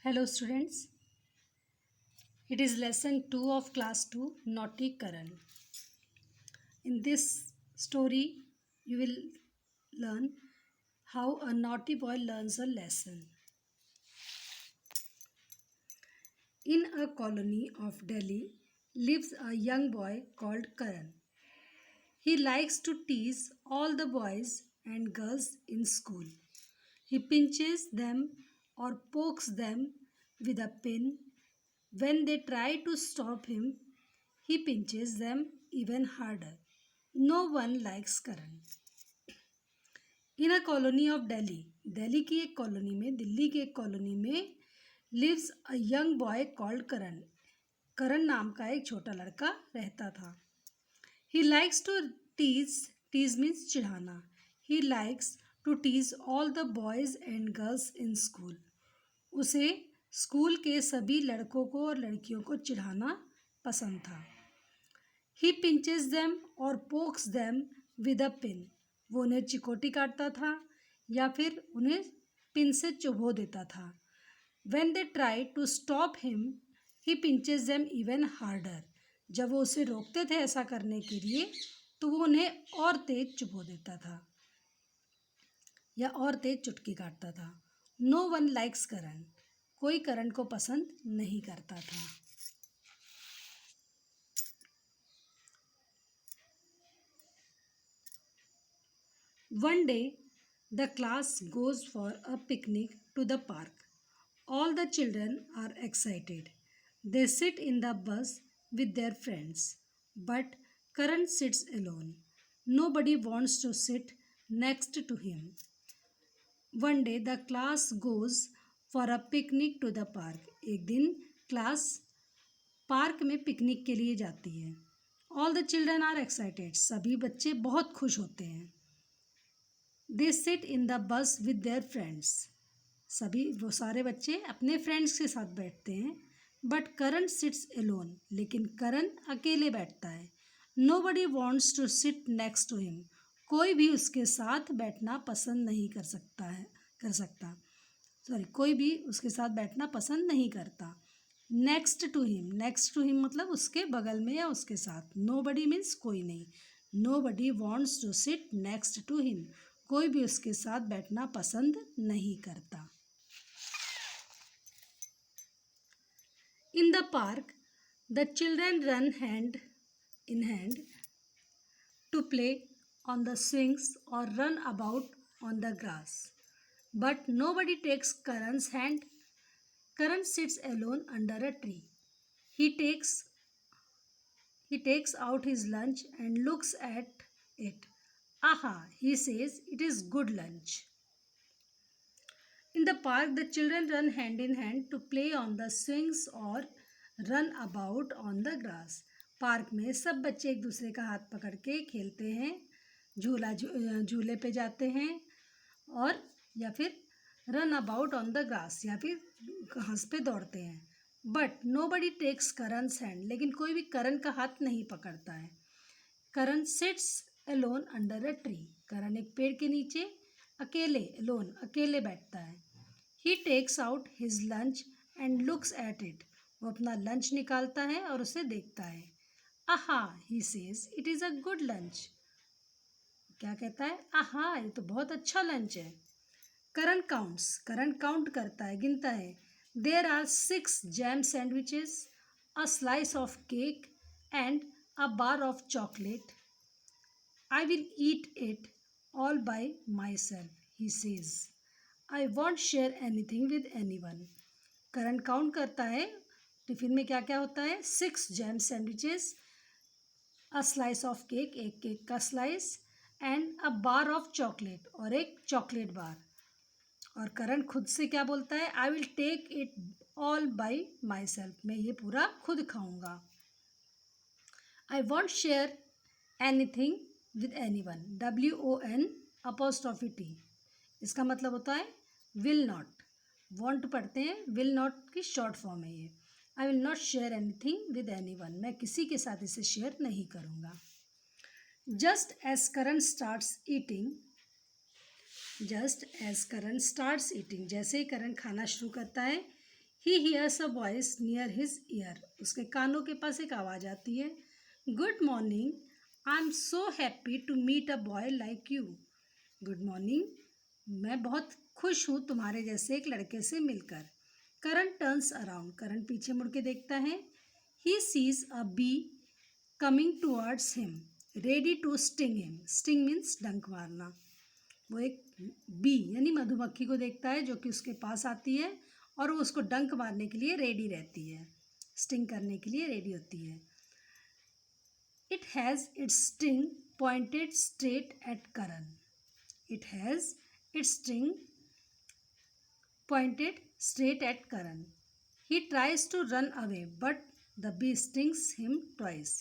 Hello students, it is lesson 2 of class 2 Naughty Karan. In this story you will learn how a naughty boy learns a lesson. In a colony of Delhi lives a young boy called Karan. He likes to tease all the boys and girls in school. He pinches them or pokes them with a pin. When they try to stop him, he pinches them even harder. No one likes Karan. In a colony of Delhi, Delhi की एक colony में दिल्ली की एक colony में lives a young boy called Karan. करण नाम का एक छोटा लड़का रहता था. He likes to tease means चिढ़ाना. He likes to tease all the boys and girls in school. उसे स्कूल के सभी लड़कों को और लड़कियों को चिढ़ाना पसंद था. He pinches them or pokes them with a pin. वो उन्हें चिकोटी काटता था या फिर उन्हें पिन से चुभो देता था. When they try to stop him, he pinches them even harder. जब वो उसे रोकते थे ऐसा करने के लिए तो वो उन्हें और तेज चुभो देता था या और तेज चुटकी काटता था. No one likes करण. कोई करण को पसंद नहीं करता था. One day, the class goes for a picnic to the park. All the children are excited. They sit in the bus with their friends. But Karan sits alone. Nobody wants to sit next to him. One day, the class goes for a picnic to the park. एक दिन class park में picnic के लिए जाती है. All the children are excited. सभी बच्चे बहुत खुश होते हैं. They sit in the bus with their friends. सभी वो सारे बच्चे अपने फ्रेंड्स के साथ बैठते हैं. But Karan sits alone. लेकिन करण अकेले बैठता है. Nobody wants to sit next to him. कोई भी उसके साथ बैठना पसंद नहीं कोई भी उसके साथ बैठना पसंद नहीं करता. नेक्स्ट टू हिम मतलब उसके बगल में या उसके साथ. Nobody मीन्स कोई नहीं. Nobody wants to sit next to him. कोई भी उसके साथ बैठना पसंद नहीं करता. In the park, the children run hand in hand to play on the swings or run about on the grass. But nobody takes Karan's hand. Karan sits alone under a tree. He takes out his lunch and looks at it. Aha, he says, it is good lunch. In the park, the children run hand in hand to play on the swings or run about on the grass. Park में सब बच्चे एक दूसरे का हाथ पकड़ के खेलते हैं, झूले पे जाते हैं और या फिर run about on the grass या फिर घास पे दौड़ते हैं. But nobody takes Karan's hand. लेकिन कोई भी करण का हाथ नहीं पकड़ता है. Karan sits alone under a tree. Karan एक पेड़ के नीचे अकेले बैठता है. He takes out his lunch and looks at it. वो अपना लंच निकालता है और उसे देखता है. आहा, he says, it is a good lunch. क्या कहता है? आहा, ये तो बहुत अच्छा लंच है. करण काउंट करता है, गिनता है. There are 6 jam sandwiches, a slice of cake and a bar of chocolate. I will eat it all by myself, he says. I won't share anything with anyone. Karan count करता है tiffin में क्या क्या होता है. 6 jam sandwiches, a slice of cake, एक cake का slice, and a bar of chocolate और एक चॉकलेट बार. और करण खुद से क्या बोलता है? I will take it all by myself. मैं ये पूरा खुद खाऊंगा. I won't share anything with anyone. WON''T. इसका मतलब होता है विल नॉट. वॉन्ट पढ़ते हैं, विल नॉट की शॉर्ट फॉर्म है ये. I will not share anything with anyone. मैं किसी के साथ इसे शेयर नहीं करूँगा. Just as Karan starts eating, जैसे ही करण खाना शुरू करता है, he hears a voice near his ear, उसके कानों के पास एक आवाज़ आती है, good morning, I am so happy to meet a boy like you. Good morning, मैं बहुत खुश हूँ तुम्हारे जैसे एक लड़के से मिलकर। करण टर्न्स अराउंड, करण पीछे मुड़ के देखता है। He sees a bee coming towards him ready to sting him, sting means डंक मारना। वो एक बी यानी मधुमक्खी को देखता है जो कि उसके पास आती है और वो उसको डंक मारने के लिए रेडी रहती है, स्टिंग करने के लिए रेडी होती है। It has its sting pointed straight at Karan, it has its sting pointed straight at Karan. He tries to run away, but the bee stings him twice.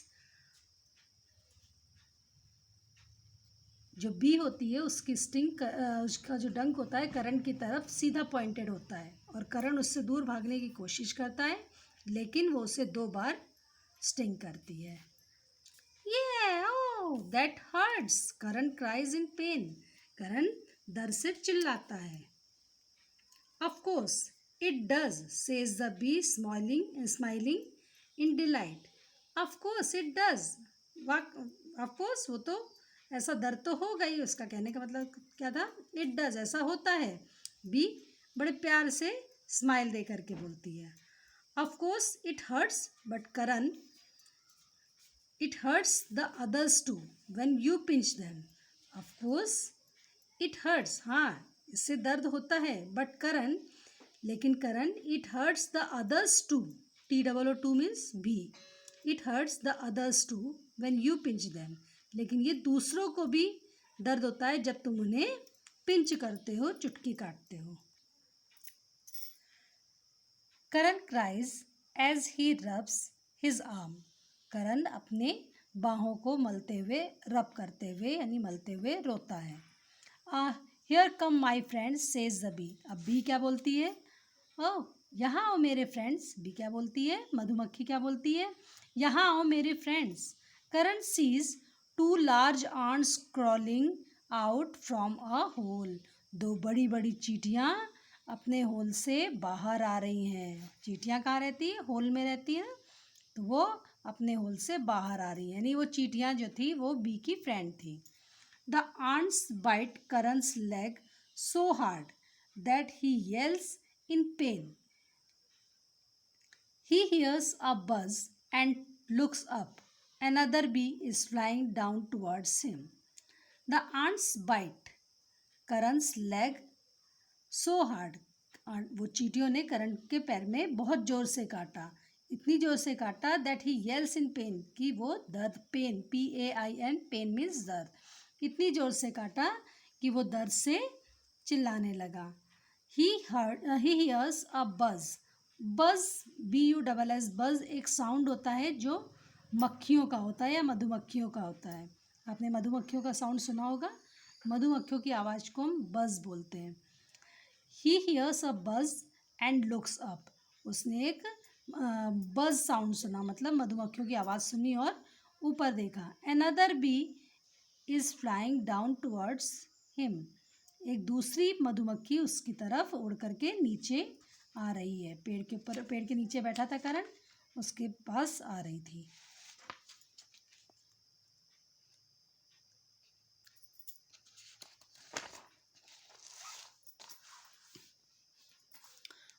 जो बी होती है उसकी स्टिंग, उसका जो डंक होता है करण की तरफ सीधा पॉइंटेड होता है और करण उससे दूर भागने की कोशिश करता है, लेकिन वो उसे 2 बार स्टिंग करती है। ये oh that hurts, Karan cries in pain, Karan दर्द से चिल्लाता है। Of course, it does, says the bee, smiling in delight. Of course, it does. Of course, वो तो ऐसा दर्द तो होगा ही, उसका कहने का मतलब क्या था, it does, ऐसा होता है। बी बड़े प्यार से स्माइल दे करके बोलती है। Of course, it hurts, but Karan, it hurts the others too when you pinch them. Of course, it hurts, हाँ इससे दर्द होता है, बट करण, लेकिन Karan, it hurts the others too, TOO means भी, it hurts the others too when you pinch them, लेकिन ये दूसरों को भी दर्द होता है जब तुम उन्हें पिंच करते हो, चुटकी काटते हो। Karan cries as he rubs his arm, Karan अपने बाहों को मलते हुए, रब करते हुए यानी मलते हुए रोता है। Here come my friends says the bee, अब बी क्या बोलती है, ओह यहाँ आओ मेरे फ्रेंड्स, बी क्या बोलती है, मधुमक्खी क्या बोलती है, यहाँ आओ मेरे friends. Karan sees 2 large ants crawling out from a hole, 2 बड़ी बड़ी चींटियाँ अपने होल से बाहर आ रही हैं। चींटियाँ कहाँ रहती है, होल में रहती है, तो वो अपने होल से बाहर आ रही है, यानी वो चींटियाँ जो थी वो बी की फ्रेंड थी। The ants bite Karan's leg so hard that he yells in pain. He hears a buzz and looks up. Another bee is flying down towards him. The ants bite Karan's leg so hard. वो चींटियों ने करण के पैर में बहुत जोर से काटा, इतनी जोर से काटा दैट ही येल्स इन पेन, कि वो दर्द, पेन PAIN, पेन मीन्स दर्द, इतनी जोर से काटा कि वो दर्द से चिल्लाने लगा। ही हियर्स अ बज, बज BUZZ, बज एक साउंड होता है जो मक्खियों का होता है या मधुमक्खियों का होता है। आपने मधुमक्खियों का साउंड सुना होगा, मधुमक्खियों की आवाज़ को हम बज बोलते हैं। ही हियर्स अ बज एंड लुक्स अप, उसने एक बज साउंड सुना, मतलब मधुमक्खियों की आवाज़ सुनी और ऊपर देखा। Another bee is flying down towards him, एक दूसरी मधुमक्खी उसकी तरफ उड़ करके नीचे आ रही है, पेड़ के ऊपर, पेड़ के नीचे बैठा था करण, उसके पास आ रही थी।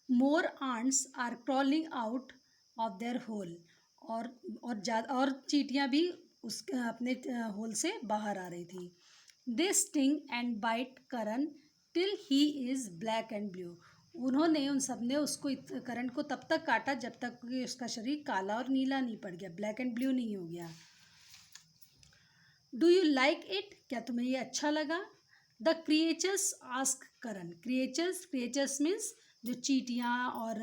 More ants are crawling out of their hole, और चींटियाँ भी उस अपने होल से बाहर आ रही थी। They sting and bite Karan till he is black and blue, उन्होंने, उन सब ने उसको, करण को तब तक काटा जब तक कि उसका शरीर काला और नीला नहीं पड़ गया, ब्लैक एंड ब्लू नहीं हो गया। डू यू लाइक इट, क्या तुम्हें ये अच्छा लगा? The creatures ask Karan, creatures means जो चींटियाँ और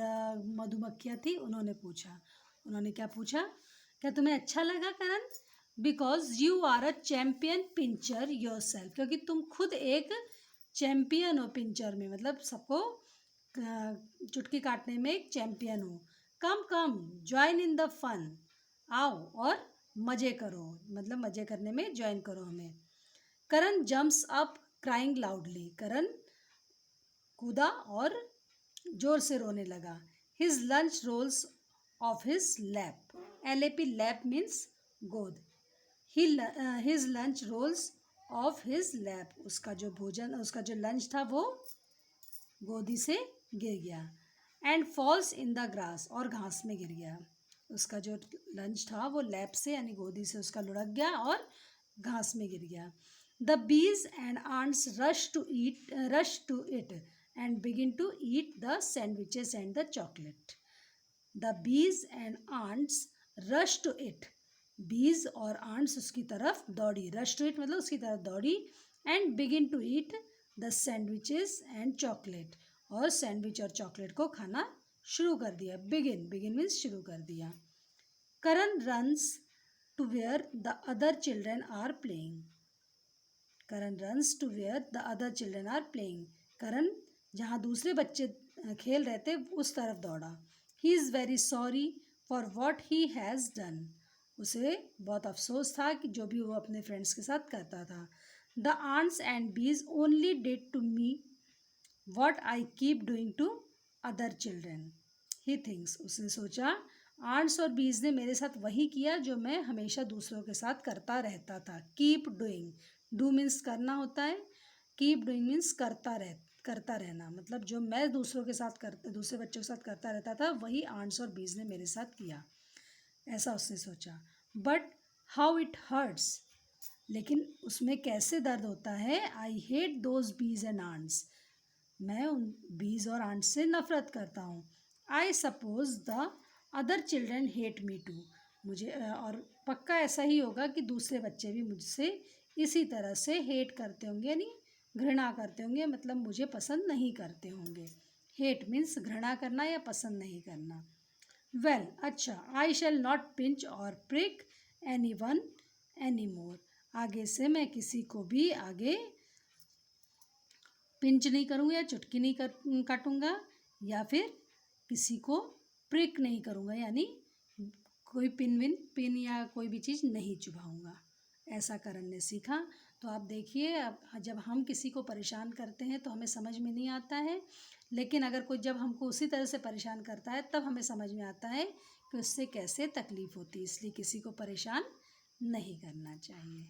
मधुमक्खियाँ थी, उन्होंने पूछा, उन्होंने क्या पूछा, क्या तुम्हें अच्छा लगा Karan? Because you are a champion pincher yourself, क्योंकि तुम खुद एक चैम्पियन हो पिंचर में, मतलब सबको चुटकी काटने में एक चैम्पियन हो। Come come join in the fun, आओ और मज़े करो, मतलब मज़े करने में ज्वाइन करो हमें। करण जम्प्स अप क्राइंग लाउडली, करण कूदा और जोर से रोने लगा। his lunch rolls off his lap. LAP, lap means गोद. His lunch rolls off his lap. उसका जो भोजन, उसका जो लंच था वो गोदी से गिर गया. And falls in the grass, और घास में गिर गया. उसका जो लंच था वो लैप से यानी गोदी से उसका लुढ़क गया और घास में गिर गया. The bees and ants rush to it and begin to eat the sandwiches and the chocolate. The bees and ants rush to it. Bees और आंट्स उसकी तरफ दौड़ी. रश टू इट मतलब उसकी तरफ दौड़ी. And begin to eat the sandwiches and chocolate, और sandwich और चॉकलेट को खाना शुरू कर दिया. बिगिन मीन्स शुरू कर दिया. Karan runs to where the other children are playing. Karan runs to where the other children are playing. Karan जहाँ दूसरे बच्चे खेल रहे थे उस तरफ दौड़ा. He is very sorry for what he has done. उसे बहुत अफसोस था कि जो भी वो अपने फ्रेंड्स के साथ करता था. The ants and bees only did to me what I keep doing to other children. He thinks, उसने सोचा आंट्स और बीज ने मेरे साथ वही किया जो मैं हमेशा दूसरों के साथ करता रहता था. कीप डूइंग, डू मीन्स करना होता है, कीप डूइंग मीन्स करता रहना. मतलब जो मैं दूसरे बच्चों के साथ करता रहता था वही आंट्स और बीज ने मेरे साथ किया, ऐसा उसने सोचा. बट हाउ इट हर्ट्स, लेकिन उसमें कैसे दर्द होता है. I hate those bees and ants, मैं उन बीज और आंट्स से नफरत करता हूँ. I suppose the other children hate me too. मुझे और पक्का ऐसा ही होगा कि दूसरे बच्चे भी मुझसे इसी तरह से हेट करते होंगे, यानी घृणा करते होंगे, मतलब मुझे पसंद नहीं करते होंगे. हेट मीन्स घृणा करना या पसंद नहीं करना. वेल, अच्छा, आई शैल नॉट पिंच और prick any one any more. आगे से मैं किसी को भी आगे पिंच नहीं करूँगा या चुटकी नहीं काटूँगा, या फिर किसी को प्रिक नहीं करूँगा, यानी कोई पिन या कोई भी चीज़ नहीं चुभाऊँगा. ऐसा करण ने सीखा. तो आप देखिए, अब जब हम किसी को परेशान करते हैं तो हमें समझ में नहीं आता है, लेकिन अगर कोई जब हमको उसी तरह से परेशान करता है तब हमें समझ में आता है कि उससे कैसे तकलीफ़ होती है. इसलिए किसी को परेशान नहीं करना चाहिए.